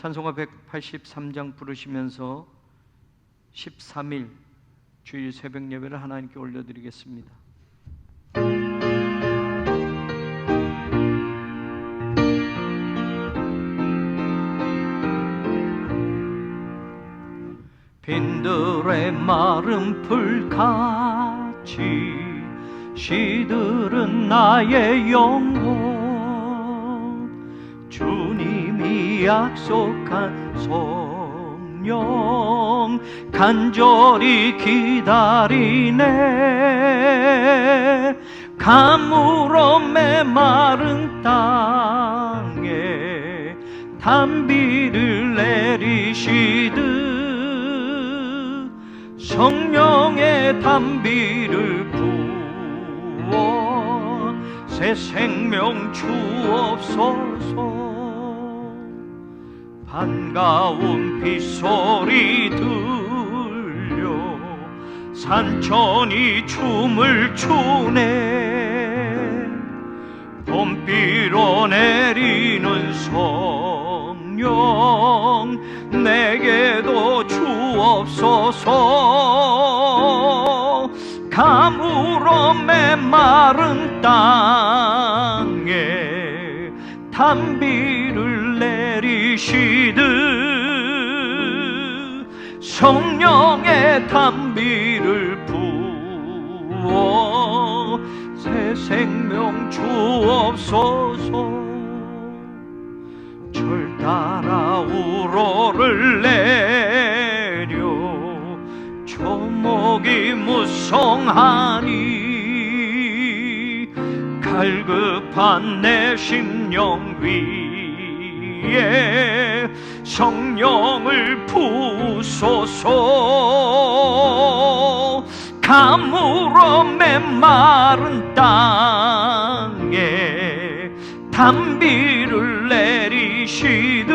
찬송가 183장 부르시면서 13일 주일 새벽 예배를 하나님께 올려드리겠습니다. 빈들의 마른 풀같이 시들은 나의 영혼, 주님이 약속한 성령 간절히 기다리네. 가물어 메마른 땅에 단비를 내리시듯 성령의 단비를 부어 새 생명 주옵소서. 반가운 빗소리 들려 산천이 춤을 추네. 봄비로 내리는 성령 내게도 주옵소서. 가물어 메마른 땅에 단비를 내리시듯 성령의 단비를 부어 새 생명 주옵소서. 절 따라 우러를 내려 초목이 무성하니 갈급한 내 심령 위에 성령을 부소서. 가물어 메마른 땅에 단비를 내리시듯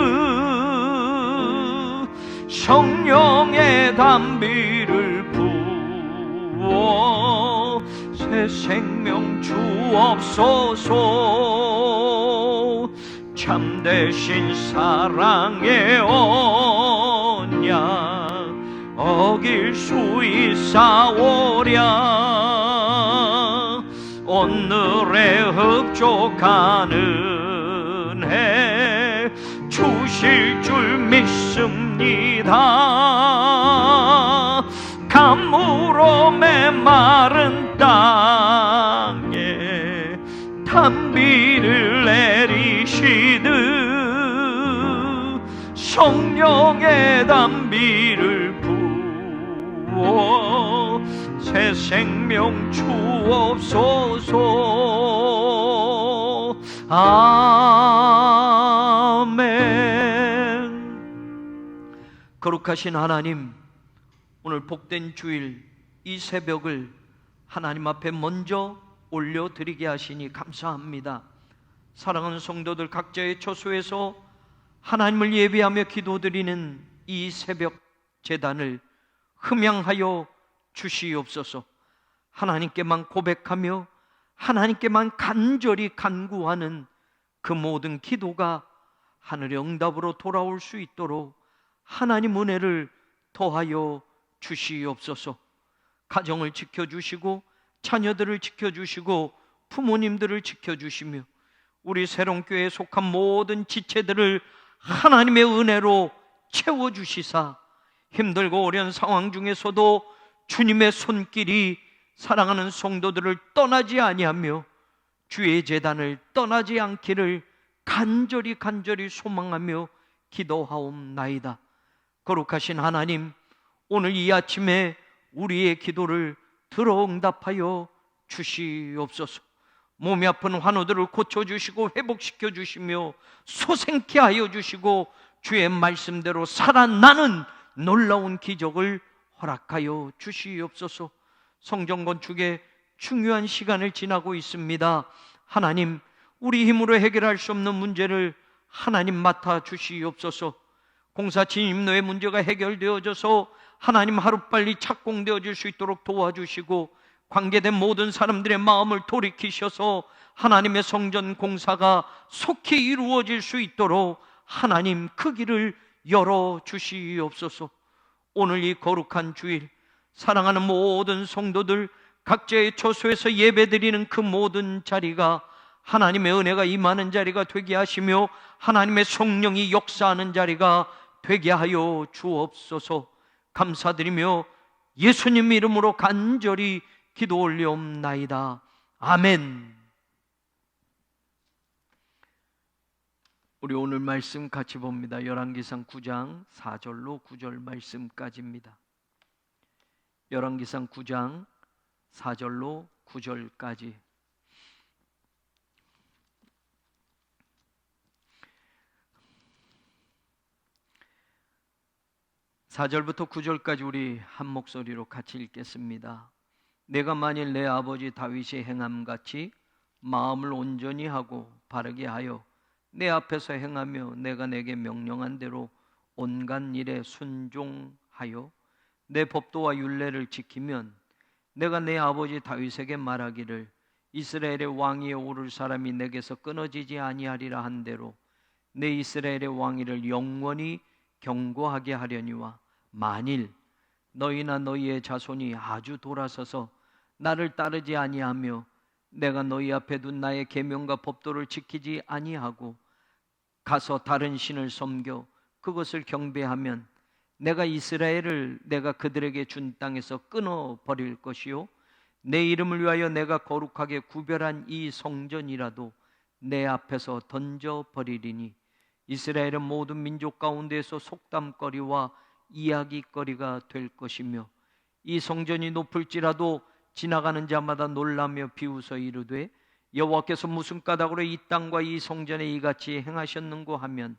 성령의 단비를 부어 새 생명 주옵소서. 참되신 사랑의 언약 어길 수 있사오랴. 오늘의 흡족한 은혜 주실 줄 믿습니다. 가물어 메마른 땅에 단비를 내리시듯 성령의 단비를 부어 새 생명 주옵소서. 아멘. 거룩하신 하나님, 오늘 복된 주일 이 새벽을 하나님 앞에 먼저 올려드리게 하시니 감사합니다. 사랑하는 성도들 각자의 처소에서 하나님을 예배하며 기도드리는 이 새벽 제단을 흠양하여 주시옵소서. 하나님께만 고백하며 하나님께만 간절히 간구하는 그 모든 기도가 하늘의 응답으로 돌아올 수 있도록 하나님 은혜를 더하여 주시옵소서. 가정을 지켜주시고 자녀들을 지켜주시고 부모님들을 지켜주시며 우리 새롬교회에 속한 모든 지체들을 하나님의 은혜로 채워주시사 힘들고 어려운 상황 중에서도 주님의 손길이 사랑하는 성도들을 떠나지 아니하며 주의 제단을 떠나지 않기를 간절히 소망하며 기도하옵나이다. 거룩하신 하나님, 오늘 이 아침에 우리의 기도를 들어 응답하여 주시옵소서. 몸이 아픈 환우들을 고쳐주시고 회복시켜 주시며 소생케 하여 주시고 주의 말씀대로 살아나는 놀라운 기적을 허락하여 주시옵소서. 성전 건축에 중요한 시간을 지나고 있습니다. 하나님, 우리 힘으로 해결할 수 없는 문제를 하나님 맡아 주시옵소서. 공사 진입로의 문제가 해결되어져서 하나님 하루빨리 착공되어질 수 있도록 도와주시고 관계된 모든 사람들의 마음을 돌이키셔서 하나님의 성전 공사가 속히 이루어질 수 있도록 하나님 그 길을 열어주시옵소서. 오늘 이 거룩한 주일 사랑하는 모든 성도들 각자의 처소에서 예배드리는 그 모든 자리가 하나님의 은혜가 임하는 자리가 되게 하시며 하나님의 성령이 역사하는 자리가 되게 하여 주옵소서. 감사드리며 예수님 이름으로 간절히 기도 올리옵나이다. 아멘. 우리 오늘 말씀 같이 봅니다. 열왕기상 9장 4절로 9절 말씀까지입니다. 열왕기상 9장 4절로 9절까지. (4절부터) (9절까지) 우리 한 목소리로 같이 읽겠습니다. 내가 만일 내 아버지 다윗이 행함같이 마음을 온전히 하고 바르게 하여 내 앞에서 행하며 내가 내게 명령한 대로 온갖 일에 순종하여 내 법도와 율례를 지키면 내가 내 아버지 다윗에게 말하기를 이스라엘의 왕위에 오를 사람이 내게서 끊어지지 아니하리라 한 대로 내 이스라엘의 왕위를 영원히 경고하게 하려니와 만일 너희나 너희의 자손이 아주 돌아서서 나를 따르지 아니하며 내가 너희 앞에 둔 나의 계명과 법도를 지키지 아니하고 가서 다른 신을 섬겨 그것을 경배하면 내가 이스라엘을 내가 그들에게 준 땅에서 끊어버릴 것이요 내 이름을 위하여 내가 거룩하게 구별한 이 성전이라도 내 앞에서 던져버리리니 이스라엘은 모든 민족 가운데에서 속담거리와 이야기거리가 될 것이며 이 성전이 높을지라도 지나가는 자마다 놀라며 비웃어 이르되 여호와께서 무슨 까닭으로 이 땅과 이 성전에 이같이 행하셨는고 하면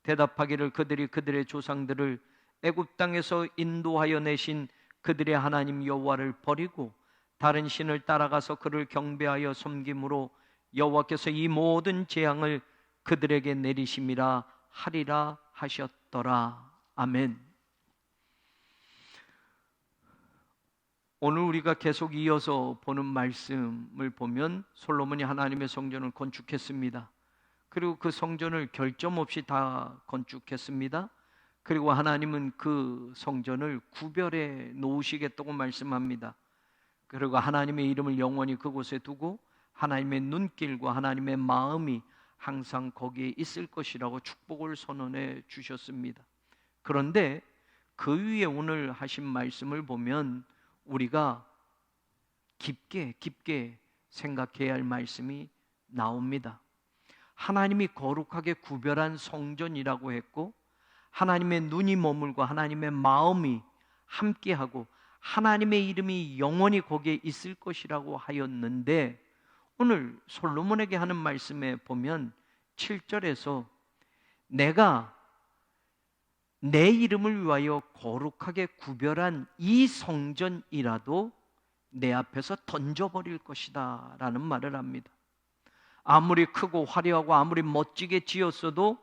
대답하기를 그들이 그들의 조상들을 애굽 땅에서 인도하여 내신 그들의 하나님 여호와를 버리고 다른 신을 따라가서 그를 경배하여 섬김으로 여호와께서 이 모든 재앙을 그들에게 내리심이라 하리라 하셨더라. 아멘. 오늘 우리가 계속 이어서 보는 말씀을 보면 솔로몬이 하나님의 성전을 건축했습니다. 그리고 그 성전을 결점 없이 다 건축했습니다. 그리고 하나님은 그 성전을 구별해 놓으시겠다고 말씀합니다. 그리고 하나님의 이름을 영원히 그곳에 두고 하나님의 눈길과 하나님의 마음이 항상 거기에 있을 것이라고 축복을 선언해 주셨습니다. 그런데 그 위에 오늘 하신 말씀을 보면 우리가 깊게 생각해야 할 말씀이 나옵니다. 하나님이 거룩하게 구별한 성전이라고 했고 하나님의 눈이 머물고 하나님의 마음이 함께하고 하나님의 이름이 영원히 거기에 있을 것이라고 하였는데 오늘 솔로몬에게 하는 말씀에 보면 7절에서 내가 내 이름을 위하여 거룩하게 구별한 이 성전이라도 내 앞에서 던져버릴 것이다 라는 말을 합니다. 아무리 크고 화려하고 아무리 멋지게 지었어도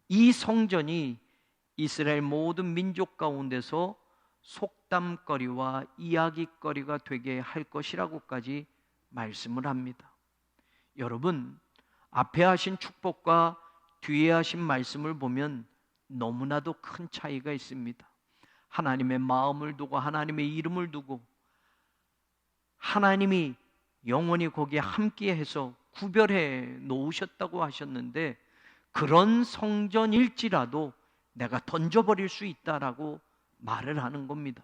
이 성전이 이스라엘 모든 민족 가운데서 속담거리와 이야기거리가 되게 할 것이라고까지 말씀을 합니다. 여러분, 앞에 하신 축복과 뒤에 하신 말씀을 보면 너무나도 큰 차이가 있습니다. 하나님의 마음을 두고 하나님의 이름을 두고 하나님이 영원히 거기에 함께해서 구별해 놓으셨다고 하셨는데 그런 성전일지라도 내가 던져버릴 수 있다라고 말을 하는 겁니다.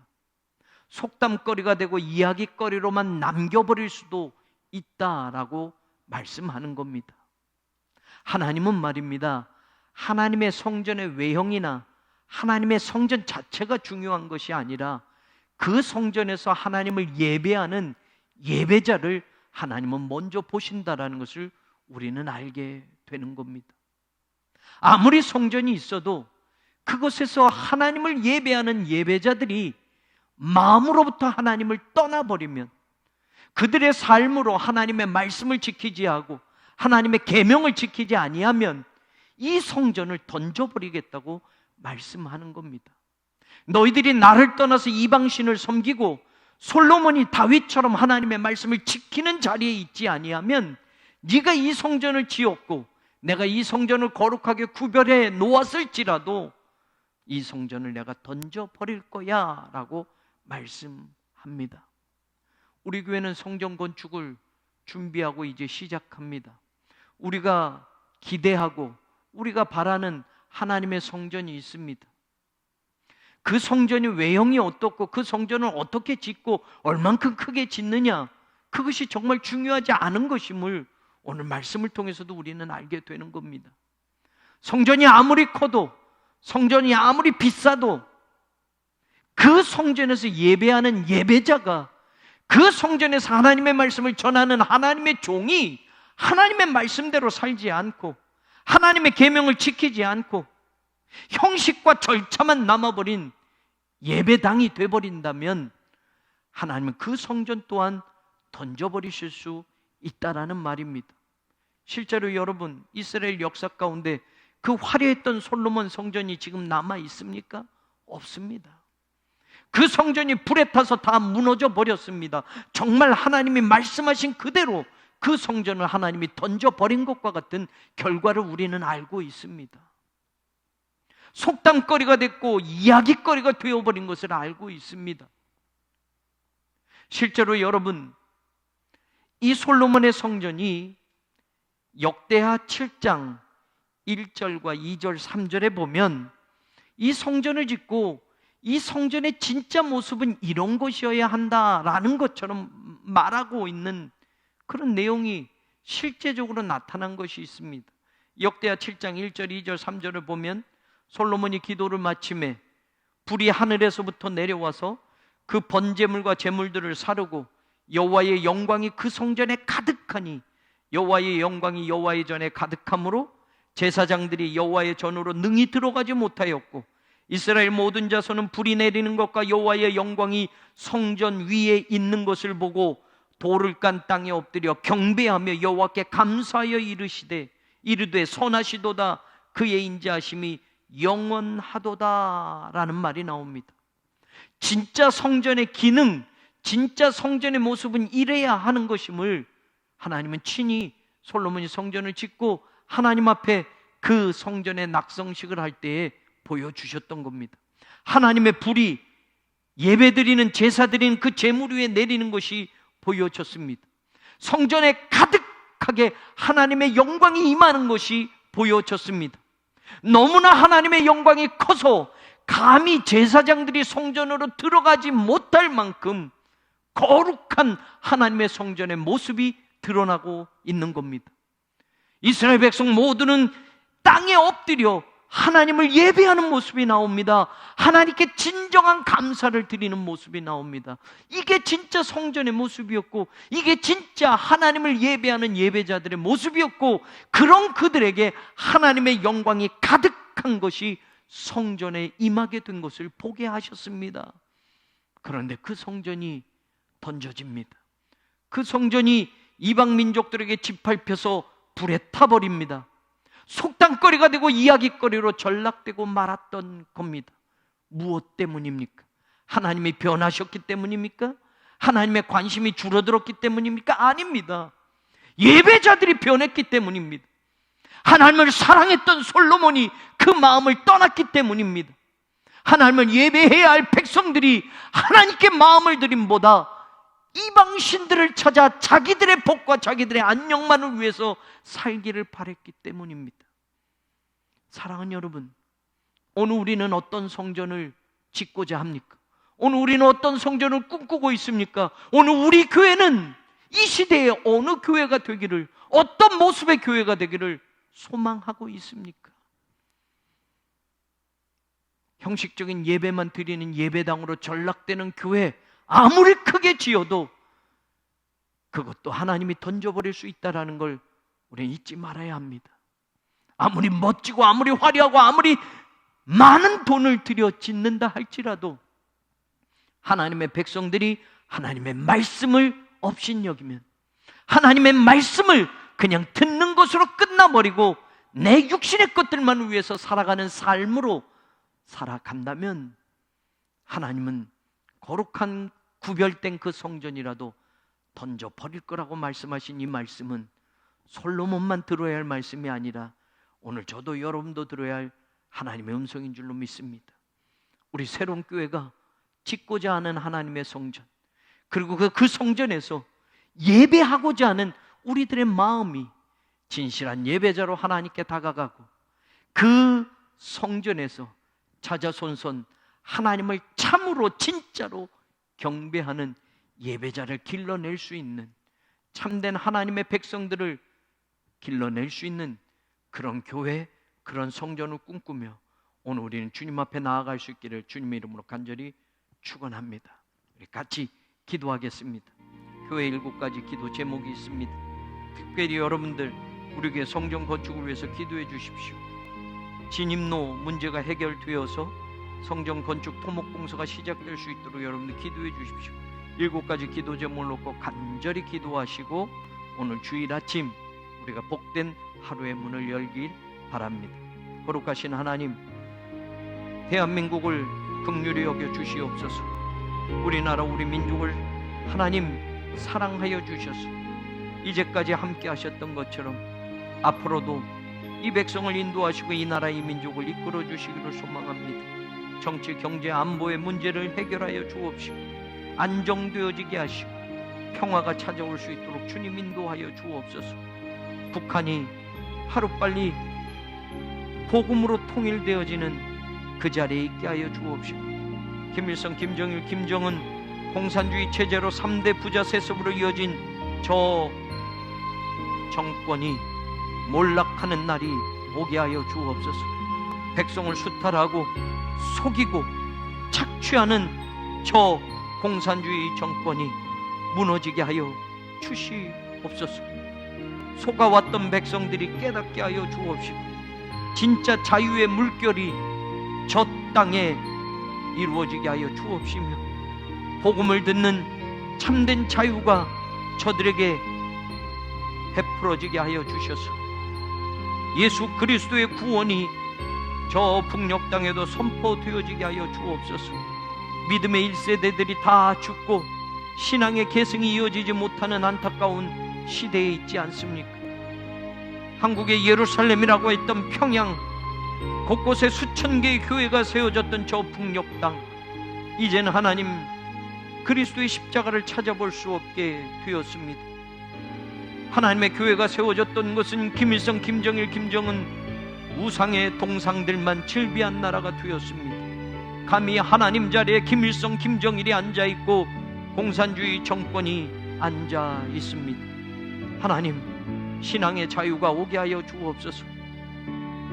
속담거리가 되고 이야기거리로만 남겨버릴 수도 있다라고 말씀하는 겁니다. 하나님은 말입니다. 하나님의 성전의 외형이나 하나님의 성전 자체가 중요한 것이 아니라 그 성전에서 하나님을 예배하는 예배자를 하나님은 먼저 보신다라는 것을 우리는 알게 되는 겁니다. 아무리 성전이 있어도 그곳에서 하나님을 예배하는 예배자들이 마음으로부터 하나님을 떠나버리면 그들의 삶으로 하나님의 말씀을 지키지 하고 하나님의 계명을 지키지 아니하면 이 성전을 던져버리겠다고 말씀하는 겁니다. 너희들이 나를 떠나서 이방신을 섬기고 솔로몬이 다윗처럼 하나님의 말씀을 지키는 자리에 있지 아니하면 네가 이 성전을 지었고 내가 이 성전을 거룩하게 구별해 놓았을지라도 이 성전을 내가 던져버릴 거야 라고 말씀합니다. 우리 교회는 성전 건축을 준비하고 이제 시작합니다. 우리가 기대하고 우리가 바라는 하나님의 성전이 있습니다. 그 성전이 외형이 어떻고 그 성전을 어떻게 짓고 얼만큼 크게 짓느냐, 그것이 정말 중요하지 않은 것임을 오늘 말씀을 통해서도 우리는 알게 되는 겁니다. 성전이 아무리 커도, 성전이 아무리 비싸도 그 성전에서 예배하는 예배자가, 그 성전에서 하나님의 말씀을 전하는 하나님의 종이 하나님의 말씀대로 살지 않고 하나님의 계명을 지키지 않고 형식과 절차만 남아버린 예배당이 되어버린다면 하나님은 그 성전 또한 던져버리실 수 있다라는 말입니다. 실제로 여러분, 이스라엘 역사 가운데 그 화려했던 솔로몬 성전이 지금 남아 있습니까? 없습니다. 그 성전이 불에 타서 다 무너져 버렸습니다. 정말 하나님이 말씀하신 그대로 그 성전을 하나님이 던져버린 것과 같은 결과를 우리는 알고 있습니다. 속담거리가 됐고 이야기거리가 되어버린 것을 알고 있습니다. 실제로 여러분, 이 솔로몬의 성전이 역대하 7장 1절과 2절 3절에 보면 이 성전을 짓고 이 성전의 진짜 모습은 이런 것이어야 한다라는 것처럼 말하고 있는 그런 내용이 실제적으로 나타난 것이 있습니다. 역대하 7장 1절, 2절, 3절을 보면 솔로몬이 기도를 마침에 불이 하늘에서부터 내려와서 그 번제물과 제물들을 사르고 여호와의 영광이 그 성전에 가득하니 여호와의 영광이 여호와의 전에 가득함으로 제사장들이 여호와의 전으로 능히 들어가지 못하였고 이스라엘 모든 자손은 불이 내리는 것과 여호와의 영광이 성전 위에 있는 것을 보고 돌을 깐 땅에 엎드려 경배하며 여호와께 감사하여 이르되 선하시도다, 그의 인자하심이 영원하도다 라는 말이 나옵니다. 진짜 성전의 기능, 진짜 성전의 모습은 이래야 하는 것임을 하나님은 친히 솔로몬이 성전을 짓고 하나님 앞에 그 성전의 낙성식을 할 때에 보여주셨던 겁니다. 하나님의 불이 예배드리는 제사드리는 그 제물 위에 내리는 것이 보여졌습니다. 성전에 가득하게 하나님의 영광이 임하는 것이 보여졌습니다. 너무나 하나님의 영광이 커서 감히 제사장들이 성전으로 들어가지 못할 만큼 거룩한 하나님의 성전의 모습이 드러나고 있는 겁니다. 이스라엘 백성 모두는 땅에 엎드려 하나님을 예배하는 모습이 나옵니다. 하나님께 진정한 감사를 드리는 모습이 나옵니다. 이게 진짜 성전의 모습이었고 이게 진짜 하나님을 예배하는 예배자들의 모습이었고 그런 그들에게 하나님의 영광이 가득한 것이 성전에 임하게 된 것을 보게 하셨습니다. 그런데 그 성전이 던져집니다. 그 성전이 이방 민족들에게 짓밟혀서 불에 타버립니다. 속담거리가 되고 이야기거리로 전락되고 말았던 겁니다. 무엇 때문입니까? 하나님이 변하셨기 때문입니까? 하나님의 관심이 줄어들었기 때문입니까? 아닙니다. 예배자들이 변했기 때문입니다. 하나님을 사랑했던 솔로몬이 그 마음을 떠났기 때문입니다. 하나님을 예배해야 할 백성들이 하나님께 마음을 드림보다 이방신들을 찾아 자기들의 복과 자기들의 안녕만을 위해서 살기를 바랬기 때문입니다. 사랑하는 여러분, 오늘 우리는 어떤 성전을 짓고자 합니까? 오늘 우리는 어떤 성전을 꿈꾸고 있습니까? 오늘 우리 교회는 이 시대에 어느 교회가 되기를, 어떤 모습의 교회가 되기를 소망하고 있습니까? 형식적인 예배만 드리는 예배당으로 전락되는 교회, 아무리 크게 지어도 그것도 하나님이 던져버릴 수 있다는 걸 우리는 잊지 말아야 합니다. 아무리 멋지고 아무리 화려하고 아무리 많은 돈을 들여 짓는다 할지라도 하나님의 백성들이 하나님의 말씀을 업신여기면, 하나님의 말씀을 그냥 듣는 것으로 끝나버리고 내 육신의 것들만 위해서 살아가는 삶으로 살아간다면 하나님은 거룩한 구별된 그 성전이라도 던져버릴 거라고 말씀하신 이 말씀은 솔로몬만 들어야 할 말씀이 아니라 오늘 저도 여러분도 들어야 할 하나님의 음성인 줄로 믿습니다. 우리 새로운 교회가 짓고자 하는 하나님의 성전, 그리고 그 성전에서 예배하고자 하는 우리들의 마음이 진실한 예배자로 하나님께 다가가고 그 성전에서 자자손손 하나님을 참으로 진짜로 경배하는 예배자를 길러낼 수 있는, 참된 하나님의 백성들을 길러낼 수 있는 그런 교회, 그런 성전을 꿈꾸며 오늘 우리는 주님 앞에 나아갈 수 있기를 주님의 이름으로 간절히 축원합니다. 우리 같이 기도하겠습니다. 교회 7가지 기도 제목이 있습니다. 특별히 여러분들 우리 교회 성전 건축을 위해서 기도해 주십시오. 진입로 문제가 해결되어서 성전 건축 토목 공사가 시작될 수 있도록 여러분들 기도해 주십시오. 7가지 기도 제목을 놓고 간절히 기도하시고 오늘 주일 아침 우리가 복된 하루의 문을 열길 바랍니다. 거룩하신 하나님, 대한민국을 긍휼히 여겨 주시옵소서. 우리나라 우리 민족을 하나님 사랑하여 주셔서 이제까지 함께 하셨던 것처럼 앞으로도 이 백성을 인도하시고 이 나라 이 민족을 이끌어 주시기를 소망합니다. 정치, 경제, 안보의 문제를 해결하여 주옵시고 안정되어지게 하시고 평화가 찾아올 수 있도록 주님 인도하여 주옵소서. 북한이 하루빨리 복음으로 통일되어지는 그 자리에 있게 하여 주옵시고 김일성, 김정일, 김정은 공산주의 체제로 3대 부자 세습으로 이어진 저 정권이 몰락하는 날이 오게 하여 주옵소서. 백성을 수탈하고 속이고 착취하는 저 공산주의 정권이 무너지게 하여 주시옵소서. 속아왔던 백성들이 깨닫게 하여 주옵시고 진짜 자유의 물결이 저 땅에 이루어지게 하여 주옵시며 복음을 듣는 참된 자유가 저들에게 베풀어지게 하여 주셔서 예수 그리스도의 구원이 저 북녘 땅에도 선포되어지게 하여 주옵소서. 믿음의 1세대들이 다 죽고 신앙의 계승이 이어지지 못하는 안타까운 시대에 있지 않습니까? 한국의 예루살렘이라고 했던 평양, 곳곳에 수천 개의 교회가 세워졌던 저 북녘 땅, 이제는 하나님 그리스도의 십자가를 찾아볼 수 없게 되었습니다. 하나님의 교회가 세워졌던 것은 김일성, 김정일, 김정은 우상의 동상들만 즐비한 나라가 되었습니다. 감히 하나님 자리에 김일성, 김정일이 앉아있고 공산주의 정권이 앉아 있습니다. 하나님, 신앙의 자유가 오게 하여 주옵소서.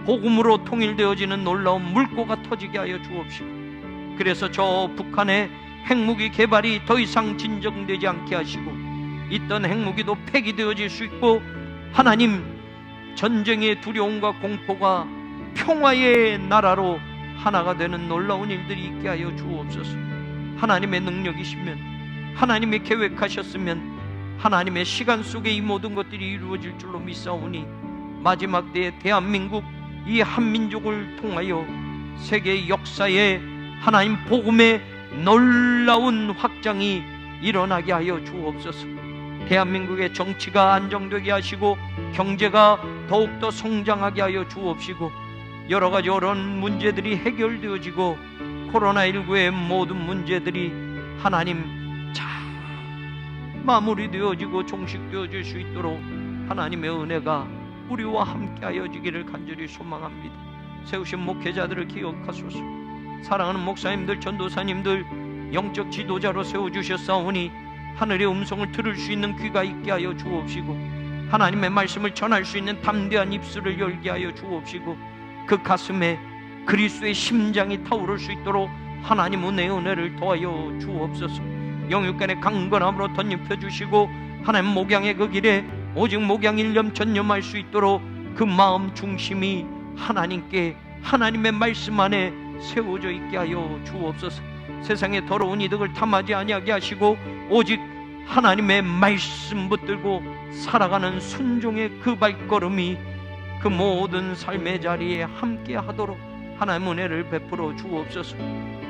복음으로 통일되어지는 놀라운 물꼬가 터지게 하여 주옵시고 그래서 저 북한의 핵무기 개발이 더 이상 진정되지 않게 하시고 있던 핵무기도 폐기되어질 수 있고 하나님, 전쟁의 두려움과 공포가 평화의 나라로 하나가 되는 놀라운 일들이 있게 하여 주옵소서. 하나님의 능력이시면, 하나님이 계획하셨으면 하나님의 시간 속에 이 모든 것들이 이루어질 줄로 믿사오니 마지막 때에 대한민국 이 한민족을 통하여 세계 역사에 하나님 복음의 놀라운 확장이 일어나게 하여 주옵소서. 대한민국의 정치가 안정되게 하시고 경제가 더욱더 성장하게 하여 주옵시고 여러가지 어려운 문제들이 해결되어지고 코로나19의 모든 문제들이 하나님 잘 마무리되어지고 종식되어질 수 있도록 하나님의 은혜가 우리와 함께 하여지기를 간절히 소망합니다. 세우신 목회자들을 기억하소서. 사랑하는 목사님들, 전도사님들 영적 지도자로 세워주셨사오니 하늘의 음성을 들을 수 있는 귀가 있게 하여 주옵시고 하나님의 말씀을 전할 수 있는 담대한 입술을 열게 하여 주옵시고 그 가슴에 그리스도의 심장이 타오를 수 있도록 하나님 은혜를 더하여 주옵소서. 영육간의 강건함으로 덧입혀 주시고 하나님 목양의 그 길에 오직 목양 일념 전념할 수 있도록 그 마음 중심이 하나님께, 하나님의 말씀 안에 세워져 있게 하여 주옵소서. 세상의 더러운 이득을 탐하지 아니하게 하시고 오직 하나님의 말씀 붙들고 살아가는 순종의 그 발걸음이 그 모든 삶의 자리에 함께 하도록 하나님 은혜를 베풀어 주옵소서.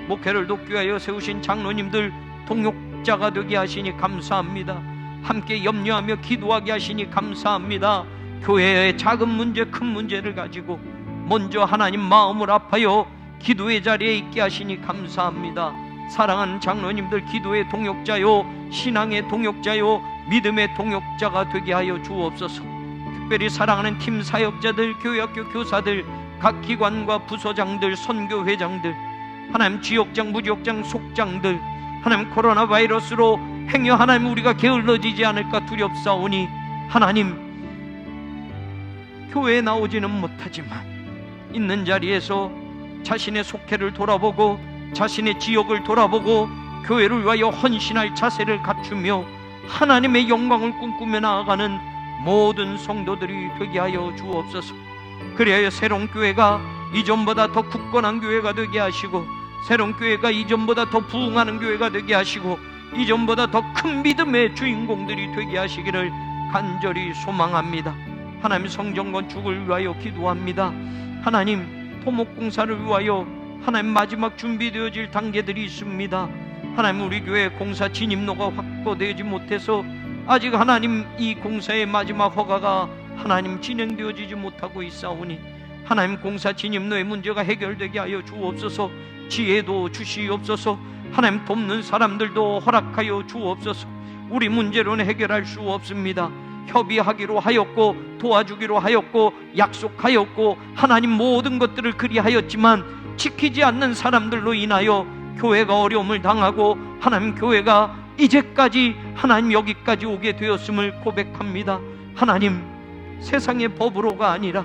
목회를 돕기위하여 세우신 장로님들 동역자가 되게 하시니 감사합니다. 함께 염려하며 기도하게 하시니 감사합니다. 교회의 작은 문제, 큰 문제를 가지고 먼저 하나님 마음을 아파요 기도의 자리에 있게 하시니 감사합니다. 사랑하는 장로님들, 기도의 동역자요, 신앙의 동역자요, 믿음의 동역자가 되게 하여 주옵소서. 특별히 사랑하는 팀 사역자들, 교회학교 교사들, 각 기관과 부서장들, 선교회장들, 하나님 지역장, 무지역장, 속장들, 하나님 코로나 바이러스로 행여 하나님 우리가 게을러지지 않을까 두렵사오니 하나님 교회에 나오지는 못하지만 있는 자리에서 자신의 속회를 돌아보고 자신의 지역을 돌아보고 교회를 위하여 헌신할 자세를 갖추며 하나님의 영광을 꿈꾸며 나아가는 모든 성도들이 되게 하여 주옵소서. 그리하여 새로운 교회가 이전보다 더 굳건한 교회가 되게 하시고, 새로운 교회가 이전보다 더 부흥하는 교회가 되게 하시고, 이전보다 더 큰 믿음의 주인공들이 되게 하시기를 간절히 소망합니다. 하나님 성전 건축을 위하여 기도합니다. 하나님 토목공사를 위하여 하나님 마지막 준비되어질 단계들이 있습니다. 하나님 우리 교회 공사 진입로가 확보되지 못해서 아직 하나님 이 공사의 마지막 허가가 하나님 진행되어지지 못하고 있사오니 하나님 공사 진입로의 문제가 해결되게 하여 주옵소서. 지혜도 주시옵소서. 하나님 돕는 사람들도 허락하여 주옵소서. 우리 문제로는 해결할 수 없습니다. 협의하기로 하였고 도와주기로 하였고 약속하였고 하나님 모든 것들을 그리하였지만 지키지 않는 사람들로 인하여 교회가 어려움을 당하고 하나님 교회가 이제까지 하나님 여기까지 오게 되었음을 고백합니다. 하나님 세상의 법으로가 아니라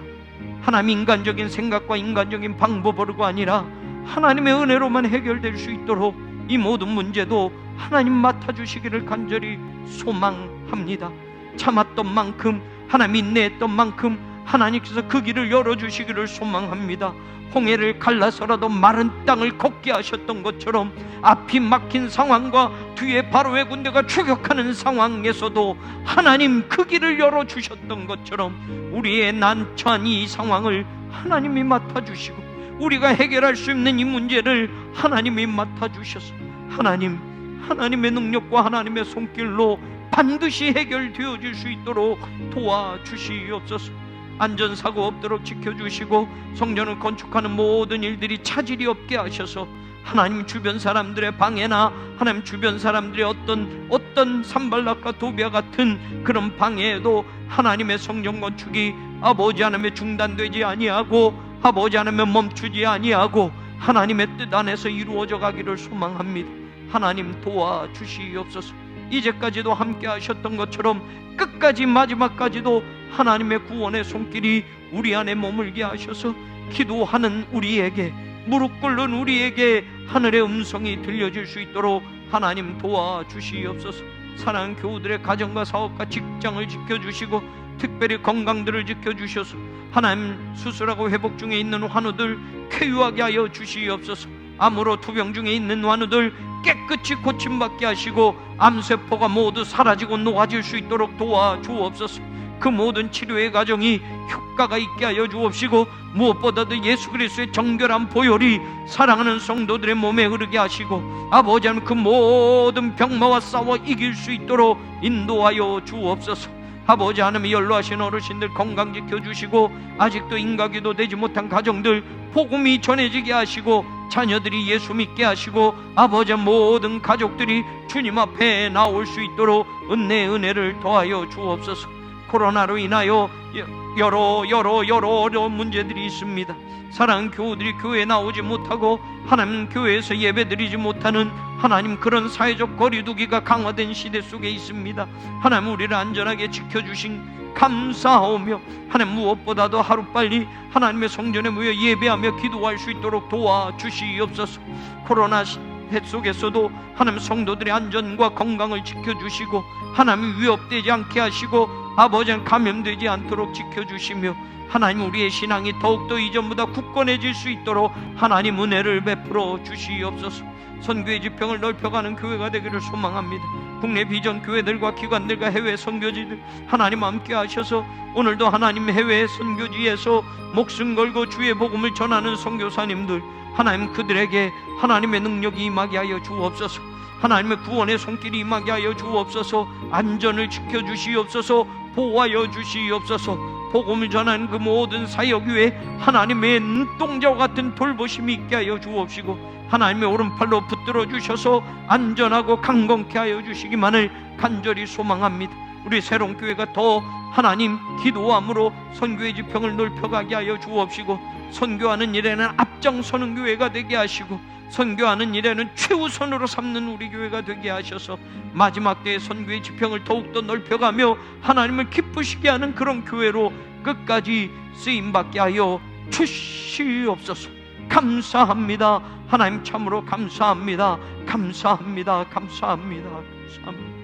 하나님 인간적인 생각과 인간적인 방법으로가 아니라 하나님의 은혜로만 해결될 수 있도록 이 모든 문제도 하나님 맡아주시기를 간절히 소망합니다. 참았던 만큼 하나님 인내했던 만큼 하나님께서 그 길을 열어주시기를 소망합니다. 홍해를 갈라서라도 마른 땅을 걷게 하셨던 것처럼 앞이 막힌 상황과 뒤에 바로의 군대가 추격하는 상황에서도 하나님 그 길을 열어주셨던 것처럼 우리의 난처한 이 상황을 하나님이 맡아주시고 우리가 해결할 수 있는 이 문제를 하나님이 맡아주셔서 하나님의 능력과 하나님의 손길로 반드시 해결되어질 수 있도록 도와주시옵소서. 안전사고 없도록 지켜주시고 성전을 건축하는 모든 일들이 차질이 없게 하셔서 하나님 주변 사람들의 방해나 하나님 주변 사람들의 어떤 산발락과 도비와 같은 그런 방해에도 하나님의 성전 건축이 아버지 하나님의 중단되지 아니하고 아버지 하나님의 멈추지 아니하고 하나님의 뜻 안에서 이루어져 가기를 소망합니다. 하나님 도와주시옵소서. 이제까지도 함께 하셨던 것처럼 끝까지 마지막까지도 하나님의 구원의 손길이 우리 안에 머물게 하셔서 기도하는 우리에게 무릎 꿇는 우리에게 하늘의 음성이 들려질 수 있도록 하나님 도와주시옵소서. 사랑하는 교우들의 가정과 사업과 직장을 지켜주시고 특별히 건강들을 지켜주셔서 하나님 수술하고 회복 중에 있는 환우들 쾌유하게 하여 주시옵소서. 암으로 투병 중에 있는 환우들 깨끗이 고침받게 하시고 암세포가 모두 사라지고 놓아질 수 있도록 도와주옵소서. 그 모든 치료의 과정이 효과가 있게 하여 주옵시고 무엇보다도 예수 그리스도의 정결한 보혈이 사랑하는 성도들의 몸에 흐르게 하시고 아버지 하나님 그 모든 병마와 싸워 이길 수 있도록 인도하여 주옵소서. 아버지 하나님 연로하신 어르신들 건강 지켜주시고 아직도 인가기도 되지 못한 가정들 복음이 전해지게 하시고 자녀들이 예수 믿게 하시고 아버지 모든 가족들이 주님 앞에 나올 수 있도록 은혜를 더하여 주옵소서. 코로나로 인하여 여러 어려운 문제들이 있습니다. 사랑하는 교우들이 교회에 나오지 못하고 하나님 교회에서 예배드리지 못하는 하나님 그런 사회적 거리두기가 강화된 시대 속에 있습니다. 하나님 우리를 안전하게 지켜주신 감사하오며 하나님 무엇보다도 하루빨리 하나님의 성전에 모여 예배하며 기도할 수 있도록 도와주시옵소서. 코로나 시대 속에서도 하나님 성도들의 안전과 건강을 지켜주시고 하나님 위협되지 않게 하시고 아버지는 감염되지 않도록 지켜주시며 하나님 우리의 신앙이 더욱더 이전보다 굳건해질 수 있도록 하나님 은혜를 베풀어 주시옵소서. 선교의 지평을 넓혀가는 교회가 되기를 소망합니다. 국내 비전 교회들과 기관들과 해외 선교지들 하나님 함께 하셔서 오늘도 하나님 해외 선교지에서 목숨 걸고 주의 복음을 전하는 선교사님들 하나님 그들에게 하나님의 능력이 임하게 하여 주옵소서. 하나님의 구원의 손길이 임하게 하여 주옵소서. 안전을 지켜주시옵소서. 보호하여 주시옵소서. 복음을 전하는 그 모든 사역 위에 하나님의 눈동자와 같은 돌보심이 있게 하여 주옵시고 하나님의 오른팔로 붙들어 주셔서 안전하고 강건케 하여 주시기만을 간절히 소망합니다. 우리 새로운 교회가 더 하나님 기도함으로 선교의 지평을 넓혀가게 하여 주옵시고 선교하는 일에는 앞장서는 교회가 되게 하시고 선교하는 일에는 최우선으로 삼는 우리 교회가 되게 하셔서 마지막 때의 선교의 지평을 더욱더 넓혀가며 하나님을 기쁘시게 하는 그런 교회로 끝까지 쓰임받게 하여 주시옵소서. 감사합니다. 하나님 참으로 감사합니다. 감사합니다. 감사합니다. 감사합니다.